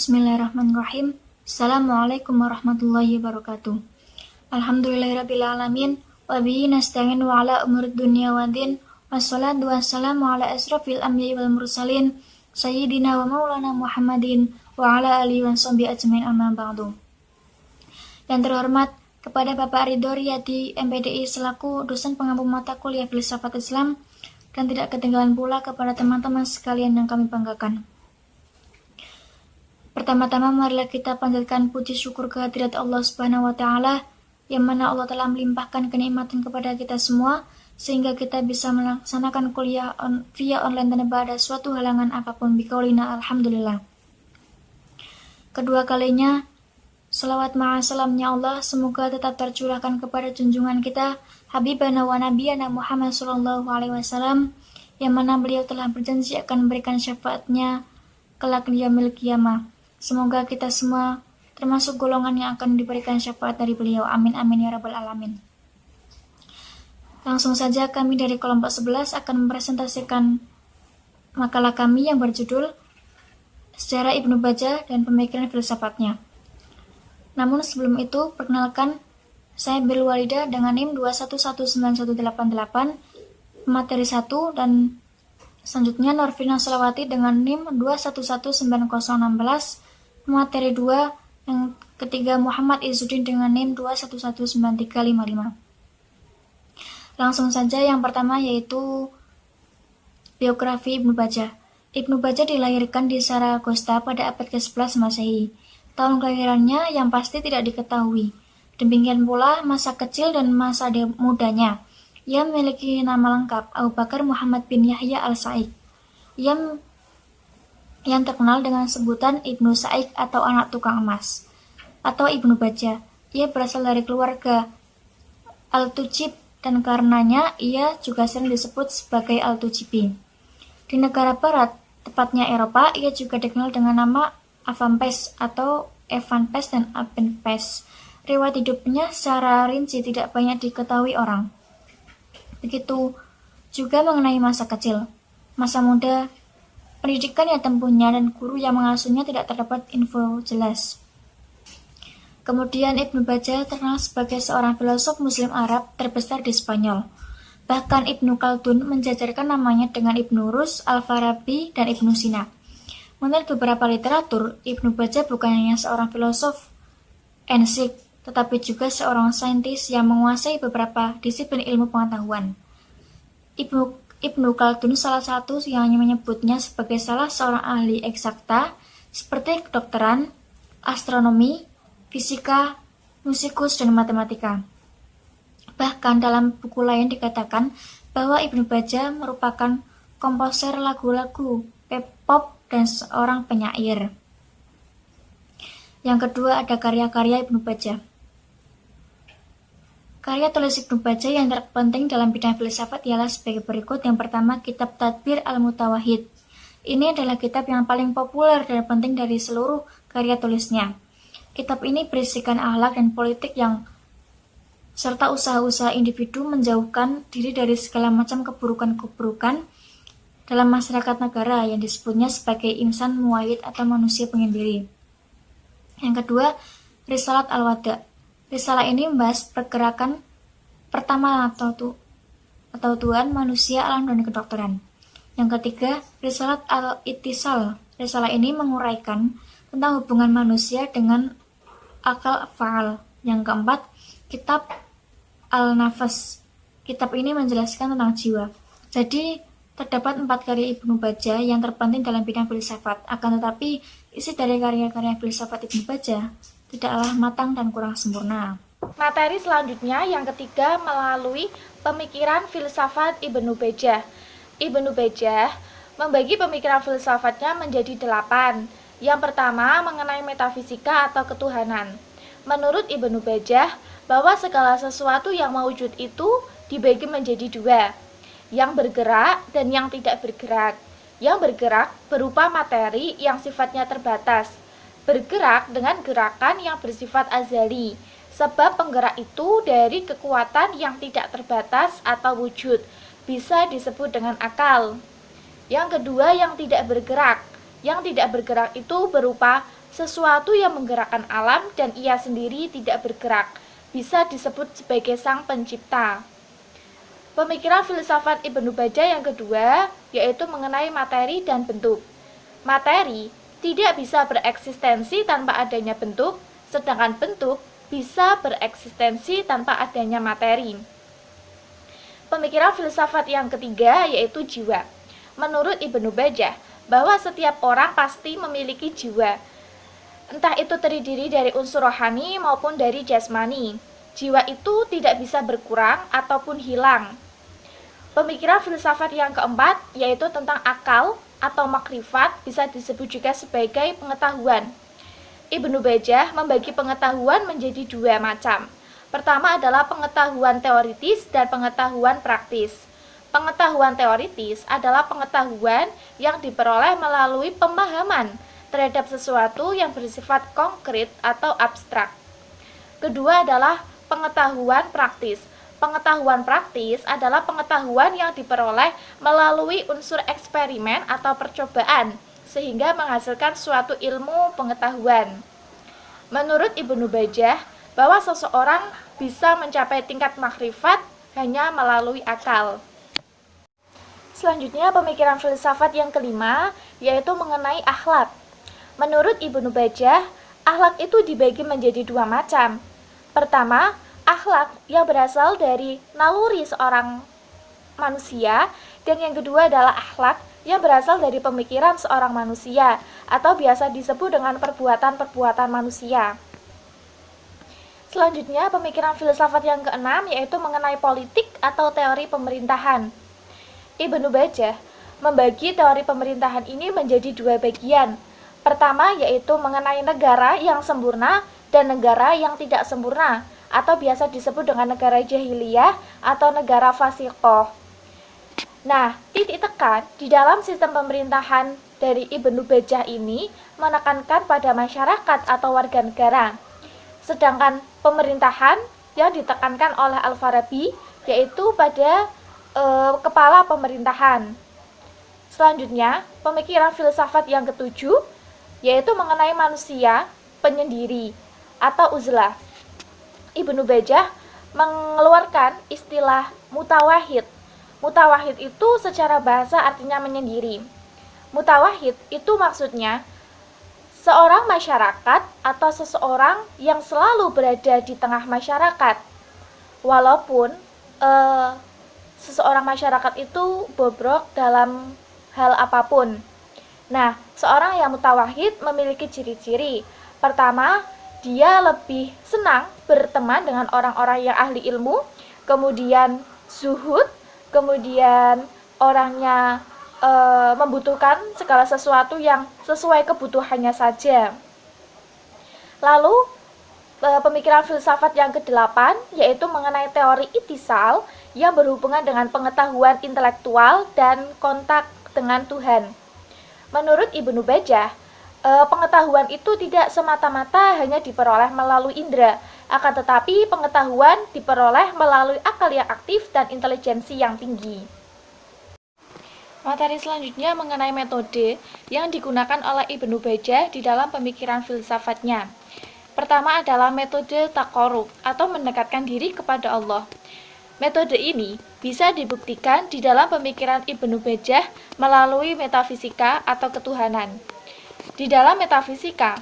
Bismillahirrahmanirrahim. Assalamualaikum warahmatullahi wabarakatuh. Alhamdulillahirrabbilalamin. Wabihi nasta'in wa ala umurid dunia wa din. Wassalatu wassalamu ala asrafil anbiya'i wal mursalin. Sayyidina wa maulana Muhammadin wa ala alihi wa sahbihi ajmain amma ba'du. Yang terhormat kepada Bapak Ridho Riyadi MPDI selaku dosen pengampu mata kuliah Filsafat Islam, dan tidak ketinggalan pula kepada teman-teman sekalian yang kami banggakan. Pertama-tama marilah kita panjatkan puji syukur kehadirat Allah Subhanahu wa taala, yang mana Allah telah melimpahkan kenikmatan kepada kita semua sehingga kita bisa melaksanakan kuliah via online tanpa ada suatu halangan apapun. Biqaulina alhamdulillah. Kedua kalinya, salawat ma'asalamnya Allah semoga tetap tercurahkan kepada junjungan kita Habibana wa Nabiyana Muhammad sallallahu alaihi wasallam, yang mana beliau telah berjanji akan memberikan syafaatnya kelak di yaumil qiyamah. Semoga kita semua termasuk golongan yang akan diberikan syafaat dari beliau. Amin amin ya rabbal alamin. Langsung saja kami dari kelompok 11 akan mempresentasikan makalah kami yang berjudul Sejarah Ibnu Bajjah dan Pemikiran Filsafatnya. Namun sebelum itu, perkenalkan, saya Bil Walida dengan NIM 2119188, materi 1, dan selanjutnya Norvina Solawati dengan NIM 2119016, materi 2, yang ketiga Muhammad Izzuddin dengan NIM 2119355. Langsung saja yang pertama yaitu biografi Ibnu Bajjah. Ibnu Bajjah dilahirkan di Saragossa pada abad ke-11 Masehi. Tahun kelahirannya yang pasti tidak diketahui. Demikian pula masa kecil dan masa mudanya. Ia memiliki nama lengkap Abu Bakar Muhammad bin Yahya al-Sa'id, yang terkenal dengan sebutan Ibnu Sa'id atau anak tukang emas, atau Ibnu Bajjah. Ia berasal dari keluarga Al-Tujib dan karenanya ia juga sering disebut sebagai Al-Tujibi. Di negara barat, tepatnya Eropa, ia juga dikenal dengan nama Evan Pes atau Evan Pes dan Aben Pes. Riwayat hidupnya secara rinci tidak banyak diketahui orang. Begitu juga mengenai masa kecil, masa muda, pendidikan yang tempuhnya dan guru yang mengasuhnya tidak terdapat info jelas. Kemudian Ibnu Bajjah terkenal sebagai seorang filosof Muslim Arab terbesar di Spanyol. Bahkan Ibnu Khaldun menjajarkan namanya dengan Ibnu Rus, Al-Farabi, dan Ibnu Sina. Menurut beberapa literatur, Ibnu Bajjah bukan hanya seorang filosof ensik, tetapi juga seorang saintis yang menguasai beberapa disiplin ilmu pengetahuan. Ibnu Khaldun salah satu yang menyebutnya sebagai salah seorang ahli eksakta seperti kedokteran, astronomi, fisika, musikus, dan matematika. Bahkan dalam buku lain dikatakan bahwa Ibnu Bajjah merupakan komposer lagu-lagu pop dan seorang penyair. Yang kedua ada karya-karya Ibnu Bajjah. Karya tulis Ibnu Bajjah yang terpenting dalam bidang filsafat ialah sebagai berikut. Yang pertama, Kitab Tadbir Al-Mutawahhid. Ini adalah kitab yang paling populer dan penting dari seluruh karya tulisnya. Kitab ini berisikan akhlak dan politik yang serta usaha-usaha individu menjauhkan diri dari segala macam keburukan-keburukan dalam masyarakat negara yang disebutnya sebagai insan muwahhid atau manusia penyendiri. Yang kedua, Risalat Al-Wada. Risalah ini membahas pergerakan pertama atau Tuhan, manusia, alam, dan kedokteran. Yang ketiga, Risalat Al-Ittisal. Risalah ini menguraikan tentang hubungan manusia dengan akal fa'al. Yang keempat, Kitab Al-Nafas. Kitab ini menjelaskan tentang jiwa. Jadi, terdapat 4 karya Ibnu Bajjah yang terpenting dalam bidang filsafat. Akan tetapi, isi dari karya-karya filsafat Ibnu Bajjah tidaklah matang dan kurang sempurna. Materi selanjutnya yang ketiga melalui pemikiran filsafat Ibnu Bajjah. Ibnu Bajjah membagi pemikiran filsafatnya menjadi 8. Yang pertama mengenai metafisika atau ketuhanan. Menurut Ibnu Bajjah, bahwa segala sesuatu yang mewujud itu dibagi menjadi 2, yang bergerak dan yang tidak bergerak. Yang bergerak berupa materi yang sifatnya terbatas, bergerak dengan gerakan yang bersifat azali, sebab penggerak itu dari kekuatan yang tidak terbatas atau wujud, bisa disebut dengan akal. Yang kedua, yang tidak bergerak. Yang tidak bergerak itu berupa sesuatu yang menggerakkan alam dan ia sendiri tidak bergerak, bisa disebut sebagai sang pencipta. Pemikiran filsafat Ibnu Bajjah yang kedua yaitu mengenai materi dan bentuk. Materi tidak bisa bereksistensi tanpa adanya bentuk, sedangkan bentuk bisa bereksistensi tanpa adanya materi. Pemikiran filsafat yang ketiga yaitu jiwa. Menurut Ibnu Bajjah, bahwa setiap orang pasti memiliki jiwa, entah itu terdiri dari unsur rohani maupun dari jasmani. Jiwa itu tidak bisa berkurang ataupun hilang. Pemikiran filsafat yang keempat yaitu tentang akal atau makrifat, bisa disebut juga sebagai pengetahuan. Ibnu Bajjah membagi pengetahuan menjadi dua macam. Pertama adalah pengetahuan teoritis dan pengetahuan praktis. Pengetahuan teoritis adalah pengetahuan yang diperoleh melalui pemahaman terhadap sesuatu yang bersifat konkret atau abstrak. Kedua adalah pengetahuan praktis. Pengetahuan praktis adalah pengetahuan yang diperoleh melalui unsur eksperimen atau percobaan, sehingga menghasilkan suatu ilmu pengetahuan. Menurut Ibnu Bajjah, bahwa seseorang bisa mencapai tingkat makrifat hanya melalui akal. Selanjutnya, pemikiran filsafat yang kelima yaitu mengenai akhlak. Menurut Ibnu Bajjah, akhlak itu dibagi menjadi dua macam. Pertama, akhlak yang berasal dari naluri seorang manusia, dan yang kedua adalah akhlak yang berasal dari pemikiran seorang manusia atau biasa disebut dengan perbuatan-perbuatan manusia. Selanjutnya, pemikiran filsafat yang keenam yaitu mengenai politik atau teori pemerintahan. Ibnu Bajjah membagi teori pemerintahan ini menjadi dua bagian. Pertama yaitu mengenai negara yang sempurna dan negara yang tidak sempurna, atau biasa disebut dengan negara jahiliyah atau negara fasiqoh. Nah, titik tekan di dalam sistem pemerintahan dari Ibnu Bajjah ini menekankan pada masyarakat atau warga negara. Sedangkan pemerintahan yang ditekankan oleh Al-Farabi yaitu pada kepala pemerintahan. Selanjutnya, pemikiran filsafat yang ketujuh yaitu mengenai manusia penyendiri atau uzlah. Ibnu Bajjah mengeluarkan istilah mutawahhid. Mutawahhid itu secara bahasa artinya menyendiri. Mutawahhid itu maksudnya seorang masyarakat atau seseorang yang selalu berada di tengah masyarakat. Walaupun seseorang masyarakat itu bobrok dalam hal apapun. Nah, seorang yang mutawahhid memiliki ciri-ciri. Pertama, dia lebih senang berteman dengan orang-orang yang ahli ilmu, kemudian zuhud, kemudian orangnya membutuhkan segala sesuatu yang sesuai kebutuhannya saja. Lalu, pemikiran filsafat yang ke-8 yaitu mengenai teori itisal yang berhubungan dengan pengetahuan intelektual dan kontak dengan Tuhan. Menurut Ibnu Bajjah, pengetahuan itu tidak semata-mata hanya diperoleh melalui indera, akan tetapi pengetahuan diperoleh melalui akal yang aktif dan intelijensi yang tinggi. Materi selanjutnya mengenai metode yang digunakan oleh Ibnu Bajjah di dalam pemikiran filsafatnya. Pertama adalah metode taqarrub atau mendekatkan diri kepada Allah. Metode ini bisa dibuktikan di dalam pemikiran Ibnu Bajjah melalui metafisika atau ketuhanan. Di dalam metafisika,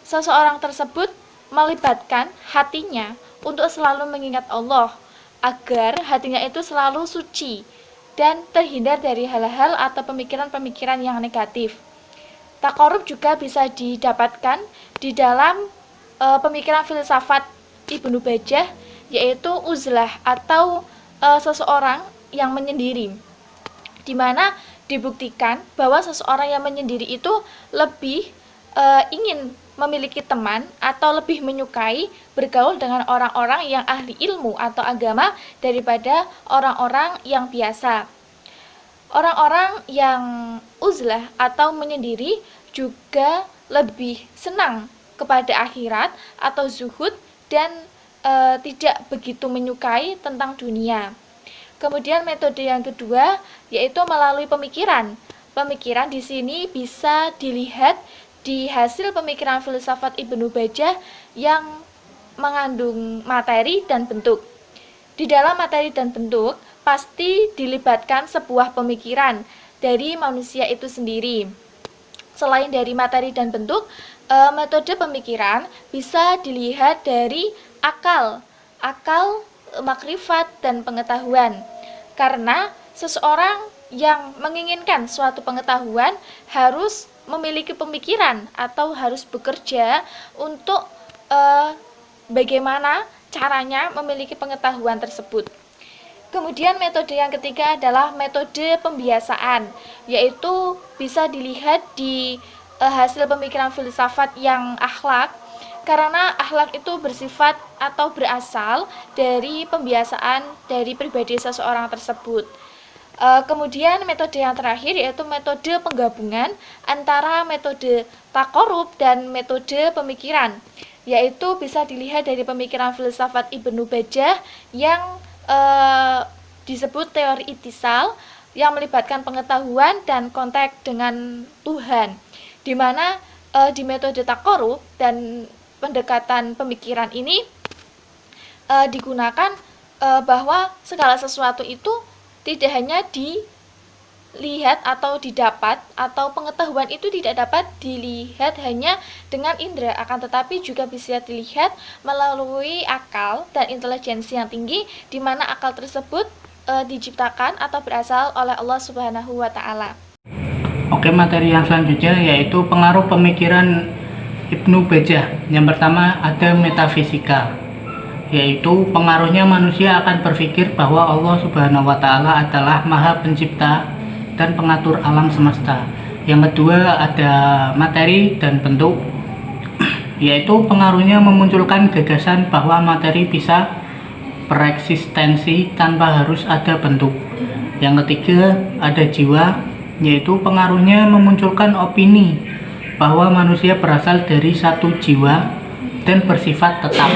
seseorang tersebut melibatkan hatinya untuk selalu mengingat Allah, agar hatinya itu selalu suci dan terhindar dari hal-hal atau pemikiran-pemikiran yang negatif. Taqarrub juga bisa didapatkan di dalam pemikiran filsafat Ibnu Bajjah, yaitu uzlah atau seseorang yang menyendiri, di mana dibuktikan bahwa seseorang yang menyendiri itu lebih ingin memiliki teman atau lebih menyukai bergaul dengan orang-orang yang ahli ilmu atau agama daripada orang-orang yang biasa. Orang-orang yang uzlah atau menyendiri juga lebih senang kepada akhirat atau zuhud dan tidak begitu menyukai tentang dunia. Kemudian metode yang kedua yaitu melalui pemikiran. Pemikiran di sini bisa dilihat di hasil pemikiran filsafat Ibnu Bajjah yang mengandung materi dan bentuk. Di dalam materi dan bentuk pasti dilibatkan sebuah pemikiran dari manusia itu sendiri. Selain dari materi dan bentuk, metode pemikiran bisa dilihat dari akal, makrifat, dan pengetahuan. Karena seseorang yang menginginkan suatu pengetahuan harus memiliki pemikiran atau harus bekerja untuk bagaimana caranya memiliki pengetahuan tersebut. Kemudian metode yang ketiga adalah metode pembiasaan, yaitu bisa dilihat di hasil pemikiran filsafat yang akhlak, karena akhlak itu bersifat atau berasal dari pembiasaan dari pribadi seseorang tersebut. Kemudian metode yang terakhir yaitu metode penggabungan antara metode takorub dan metode pemikiran, yaitu bisa dilihat dari pemikiran filsafat Ibnu Bajjah yang disebut teori itisal, yang melibatkan pengetahuan dan kontak dengan Tuhan, di mana di metode takorub dan pendekatan pemikiran ini digunakan bahwa segala sesuatu itu tidak hanya dilihat atau didapat, atau pengetahuan itu tidak dapat dilihat hanya dengan indera, akan tetapi juga bisa dilihat melalui akal dan intelijensi yang tinggi, di mana akal tersebut diciptakan atau berasal oleh Allah Subhanahu wa Ta'ala. Oke, materi yang selanjutnya yaitu pengaruh pemikiran Ibnu Bajjah. Yang pertama ada metafisika, yaitu pengaruhnya manusia akan berpikir bahwa Allah Subhanahu wa Ta'ala adalah Maha Pencipta dan pengatur alam semesta. Yang kedua ada materi dan bentuk, yaitu pengaruhnya memunculkan gagasan bahwa materi bisa bereksistensi tanpa harus ada bentuk. Yang ketiga ada jiwa, yaitu pengaruhnya memunculkan opini bahwa manusia berasal dari satu jiwa dan bersifat tetap.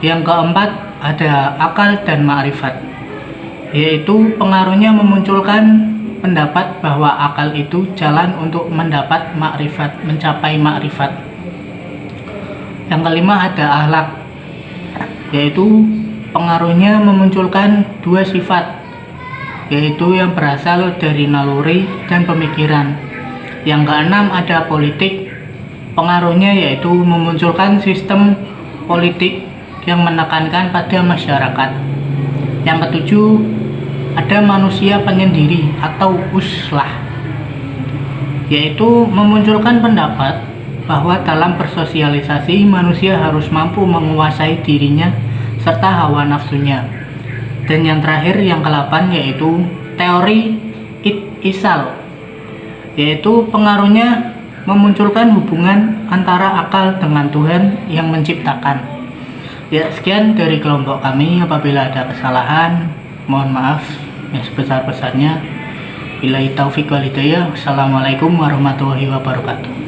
Yang keempat ada akal dan makrifat, yaitu pengaruhnya memunculkan pendapat bahwa akal itu jalan untuk mendapat makrifat, mencapai makrifat. Yang kelima ada akhlak, yaitu pengaruhnya memunculkan dua sifat, yaitu yang berasal dari naluri dan pemikiran. Yang keenam ada politik, pengaruhnya yaitu memunculkan sistem politik yang menekankan pada masyarakat. Yang ketujuh ada manusia penyendiri atau uslah, yaitu memunculkan pendapat bahwa dalam bersosialisasi manusia harus mampu menguasai dirinya serta hawa nafsunya. Dan yang terakhir yang ke-8 yaitu teori itisal, yaitu pengaruhnya memunculkan hubungan antara akal dengan Tuhan yang menciptakan. Ya, sekian dari kelompok kami. Apabila ada kesalahan, mohon maaf yang sebesar-besarnya. Billahi taufiq wal hidayah. Wassalamualaikum warahmatullahi wabarakatuh.